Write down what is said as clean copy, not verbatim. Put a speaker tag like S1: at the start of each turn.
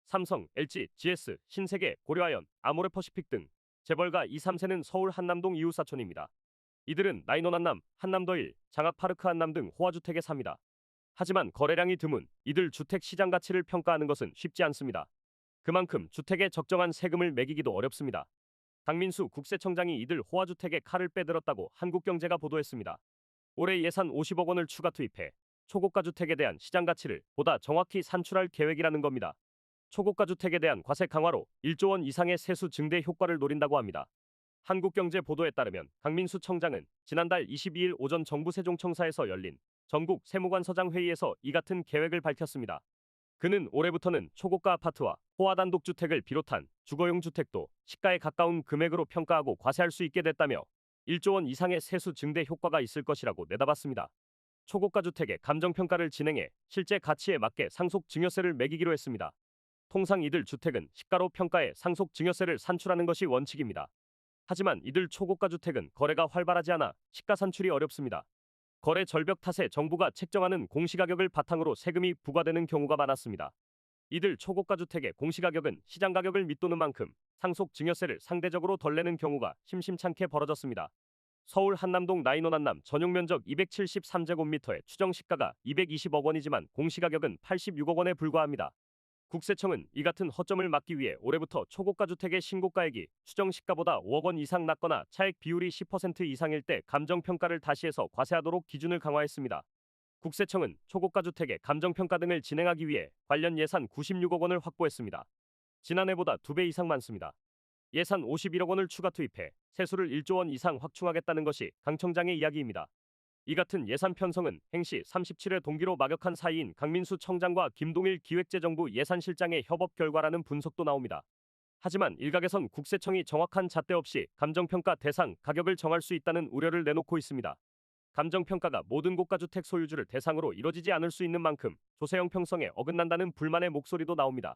S1: 삼성, LG, GS, 신세계, 고려아연, 아모레퍼시픽 등 재벌가 2, 3세는 서울 한남동 이웃사촌입니다. 이들은 나인원 한남, 한남더1, 장학파르크 한남 등 호화주택에 삽니다. 하지만 거래량이 드문 이들 주택 시장 가치를 평가하는 것은 쉽지 않습니다. 그만큼 주택에 적정한 세금을 매기기도 어렵습니다. 강민수 국세청장이 이들 호화주택에 칼을 빼들었다고 한국경제가 보도했습니다. 올해 예산 50억 원을 추가 투입해 초고가 주택에 대한 시장 가치를 보다 정확히 산출할 계획이라는 겁니다. 초고가 주택에 대한 과세 강화로 1조 원 이상의 세수 증대 효과를 노린다고 합니다. 한국경제 보도에 따르면 강민수 청장은 지난달 22일 오전 정부 세종청사에서 열린 전국 세무관서장 회의에서 이 같은 계획을 밝혔습니다. 그는 올해부터는 초고가 아파트와 호화단독주택을 비롯한 주거용 주택도 시가에 가까운 금액으로 평가하고 과세할 수 있게 됐다며 1조 원 이상의 세수 증대 효과가 있을 것이라고 내다봤습니다. 초고가 주택의 감정평가를 진행해 실제 가치에 맞게 상속 증여세를 매기기로 했습니다. 통상 이들 주택은 시가로 평가해 상속 증여세를 산출하는 것이 원칙입니다. 하지만 이들 초고가 주택은 거래가 활발하지 않아 시가 산출이 어렵습니다. 거래 절벽 탓에 정부가 책정하는 공시가격을 바탕으로 세금이 부과되는 경우가 많았습니다. 이들 초고가 주택의 공시가격은 시장 가격을 밑도는 만큼 상속 증여세를 상대적으로 덜 내는 경우가 심심찮게 벌어졌습니다. 서울 한남동 나인원 한남 전용 면적 273제곱미터의 추정 시가가 220억 원이지만 공시가격은 86억 원에 불과합니다. 국세청은 이 같은 허점을 막기 위해 올해부터 초고가 주택의 신고가액이 추정 시가보다 5억 원 이상 낮거나 차액 비율이 10% 이상일 때 감정평가를 다시 해서 과세하도록 기준을 강화했습니다. 국세청은 초고가 주택의 감정평가 등을 진행하기 위해 관련 예산 96억 원을 확보했습니다. 지난해보다 2배 이상 많습니다. 예산 51억 원을 추가 투입해 세수를 1조 원 이상 확충하겠다는 것이 강 청장의 이야기입니다. 이 같은 예산 편성은 행시 37회 동기로 막역한 사이인 강민수 청장과 김동일 기획재정부 예산실장의 협업 결과라는 분석도 나옵니다. 하지만 일각에선 국세청이 정확한 잣대 없이 감정평가 대상 가격을 정할 수 있다는 우려를 내놓고 있습니다. 감정평가가 모든 고가주택 소유주를 대상으로 이뤄지지 않을 수 있는 만큼 조세 형평성에 어긋난다는 불만의 목소리도 나옵니다.